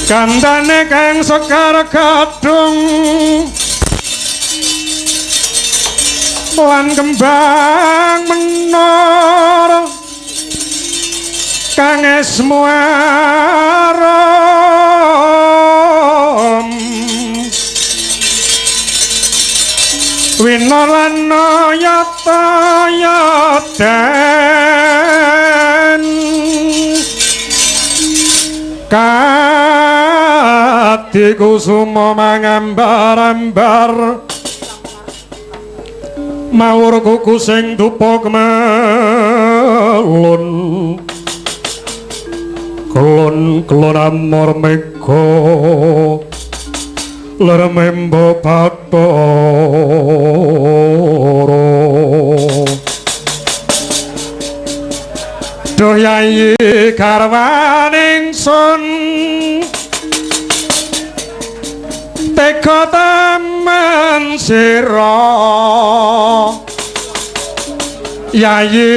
Kandhane kang sekar gadung lan kembang menara kang esmuarom winarana yata-yatan kati kusuma mangambar-ambar mawur kuku sing dupa kemelun kelon amor mega leremembo Bathara Duh yayi garwaning sun teka taman sira yayi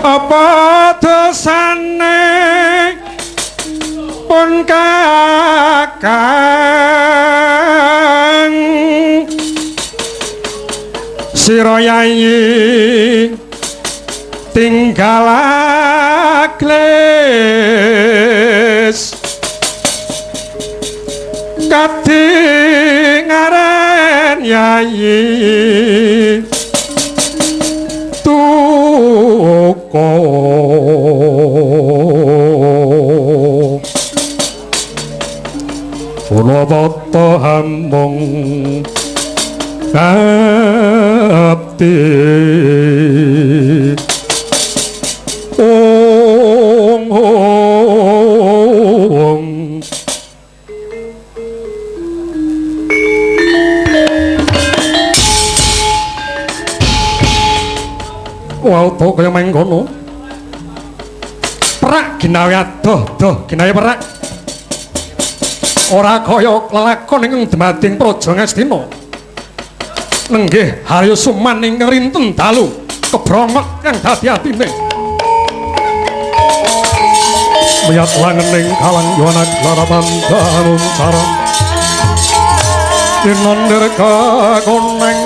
apa dosane pun kakang sira yayi tinggal agles kadingaren yayi tuko Puno bata hambung abdi Walto kaya mengkono perak ginawi adoh ginawi perak ora kaya lelakon ingkang dumading praja Ngastina nenggih Haryo Suman ingkang rinten dalu kebrongok kang dadi atine miyat langening kalang yuwana laramandanun sareng dinonder kakoneng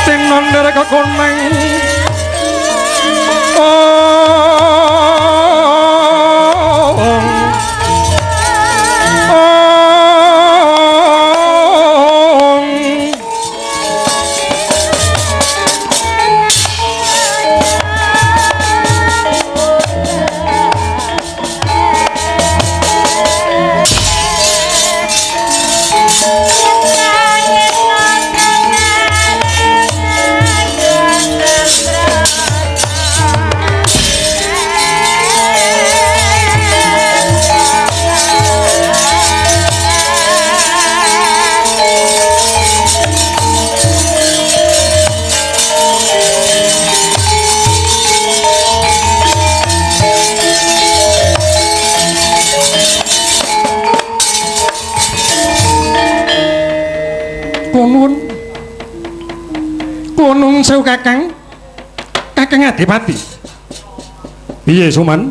tinonder kakoneng Kunung sewu kakang Adipati piye Suman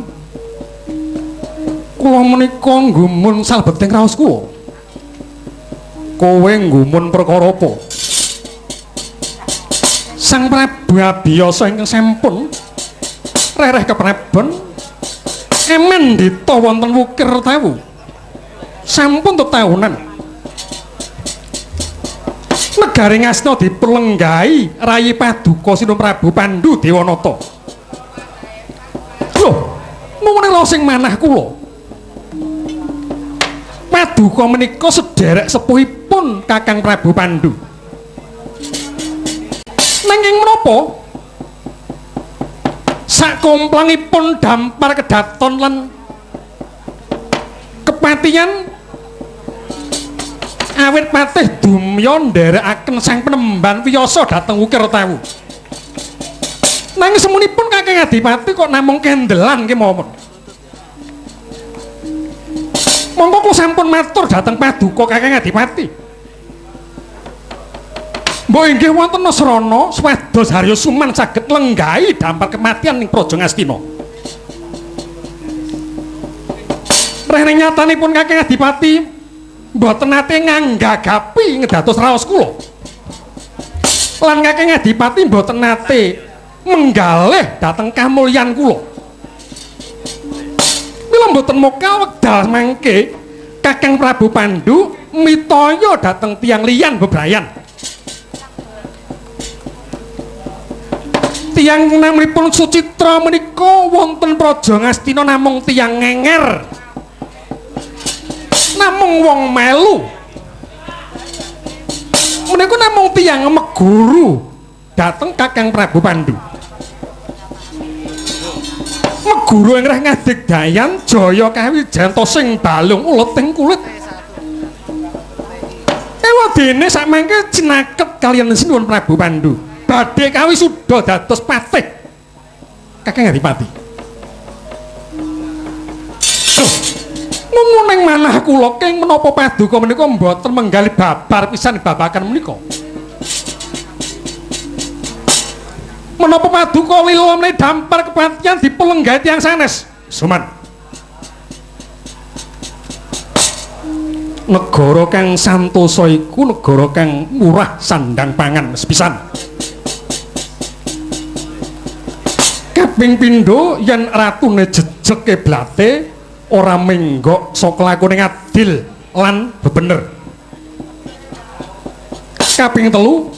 kula menika nggumun salbeting raos kuwa kowe nggumun perkara apa Sang Prabu Abiyasa ingkang sampun rereh keprabon emen dita wonten wukir tawu sampun tetahunan negari Ngastina dipelenggahi rayi paduka Sinu Prabu Pandhu Dewanata. Lho, menawa sing manah kula. Paduka menika sederek sepuhipun Kakang Prabu Pandhu. Nanging menapa? Sakomplangipun dampar kedaton lan kepatihan awit patih dumya nderekaken sang penemban Wiyasa dhateng Wukir Tawu. Nanging semunipun Kakang Adipati kok namung kendelan kemawon. Monggo kula sampun matur dhateng Paduka Kakang Adipati. Mbok inggih wonten Nasrana swados Harya Suman saged lenggahi dampar kematian ning Praja Ngastina. Rene nyatanipun Kakang Adipati mboten nate nganggagapi ngedados raos kula. Lan Kakang Adipati mboten nate menggalih dhateng kamulyan kula. Mila mboten mokal wekdal mangke Kakang Prabu Pandhu mitaya dhateng tiyang liyan bebrayan. Tiyang namanipun Sucitra menika wonten Praja Ngastina namung tiyang ngenger. Namung wong melu. Menika namung tiyang meguru dhateng Kakang Prabu Pandhu. Meguru engreh ngadigdayan jaya kawijanto sing balung uleting kulit. Ewadene sakmangke cinaket kaliyan sinuwun Prabu Pandhu badhe kawisuda dados patih Kakang Adipati. Mung manah kula keng menapa Paduka menika mboten menggali babar pisan babakan menika. Menapa Paduka lila menawi dampar kepatihan dipelenggahi tiyang sanes? Suman. Negara kang santosa iku negara kang murah sandang pangan sepisan. Kaping pindho yen ratune jejeg keblate ora menggok saka lakune adil lan bebener. Kaping telu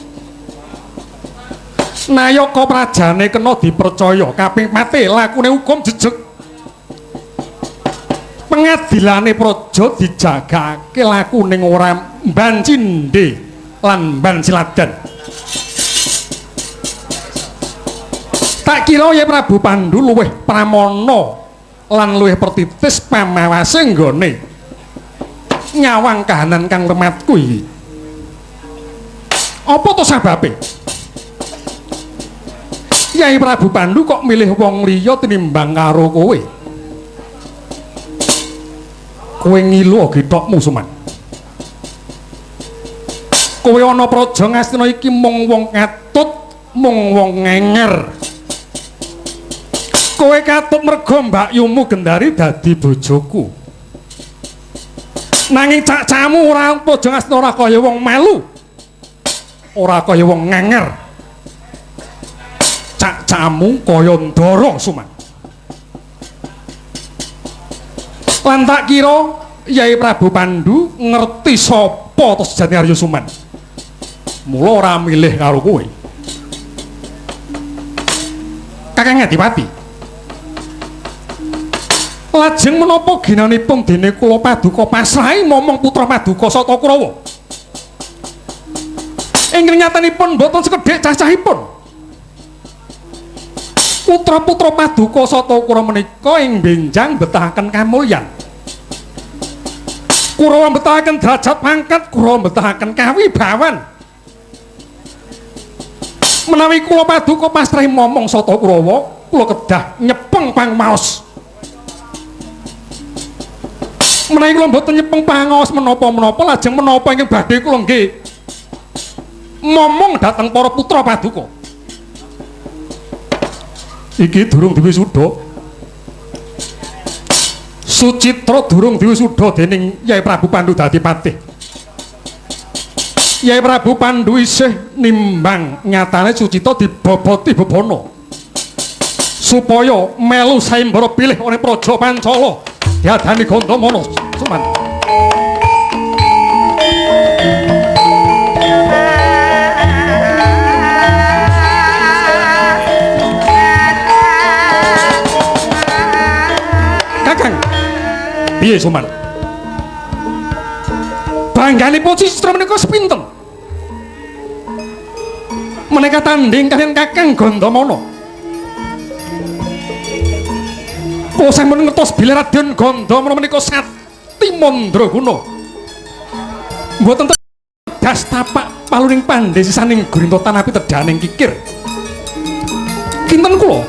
nayaka prajane kena dipercaya. Kaping pate lakune hukum jejeg. Pengadilane praja dijagake lakune ora mban cindhe lan mban siladan. Tak kira ya Prabu Pandhu luwih pramana lan luwih pertitis pamawase nggone nyawang kahanan kang lematku iki. Apa to sababe? Yai Prabu Pandhu kok milih wong liya tinimbang karo kowe? Kowe ngilu gethokmu Suman. Kowe ana Praja Ngastina iki mung wong katut, mung wong ngenger. Kowe katut merga mbakyumu Gendari dadi bojoku. Nanging cak-camu ora Praja Ngastina ora kaya wong melu. Ora kaya wong ngenger. Cak-camu kaya ndara Suman. Lan tak kira Yai Prabu Pandhu ngerti sapa to sejane Arya Suman. Mula ora milih karo kowe. Kakang Adipati. Lajeng menapa ginanipun dene kula Paduka pasrahi momong putra Paduka Sata Kurawa? Ing nyatanipun boten sekedhik cacahipun. Putra-putra Paduka Sata Kurawa menika ing benjang betahaken kamulyan. Kurawa betahaken derajat pangkat, Kurawa betahaken kawibawan. Menawi kula Paduka pasrahi momong Sata Kurawa, kula kedah nyepeng pangmaos. Menawi kula mboten nyepeng pangaos menapa-menapa lajeng menapa ingkang badhe kula nggih momong dhateng para putra Paduka. Iki durung diwisuda. Sucitra durung diwisuda dening Yai Prabu Pandhu dadi patih. Yai Prabu Pandhu isih nimbang nyatane Sucitra diboboti bebono supaya melu sayembara pilih oleh Praja Pancala diadani Gandamana Suman. Kakang piye Suman? Bangganipun Sucitra menika sepinten? Menika tanding kaliyan Kakang Gandamana. Kula sampun ngertos bilih Raden Gandamana menika sati mandraguna. Mboten tedas tapak paluning pandhe sisaning grinta tanapi tedaning kikir. Kinten kula?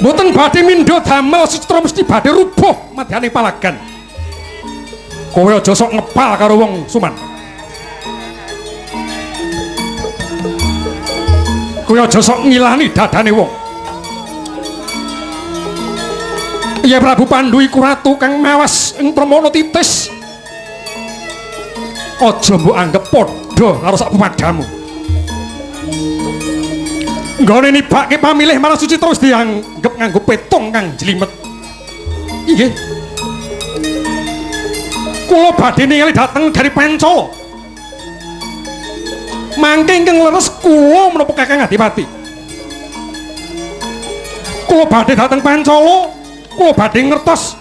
Mboten badhe mindha damel Sucitra mesti badhe rubuh madyane palagan. Kowe aja sok ngepal karo wong Suman. Kowe aja sok ngilani dadane wong. Ya Prabu Pandhu iku ratu kang mawas ing Pramana Titis. Aja mbok anggap padha karo sak pemadamu. Nggone nibake pamilih marang Sucitra wis dianggep nganggo petung kang jlimet. Inggih. Kula badhe ningali dateng dari Pancala. Mangke ingkang leres kula menapa Kakang Adipati. Kula badhe dateng Pancala, kula badhe ngertos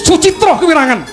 Sucitra kewirangan.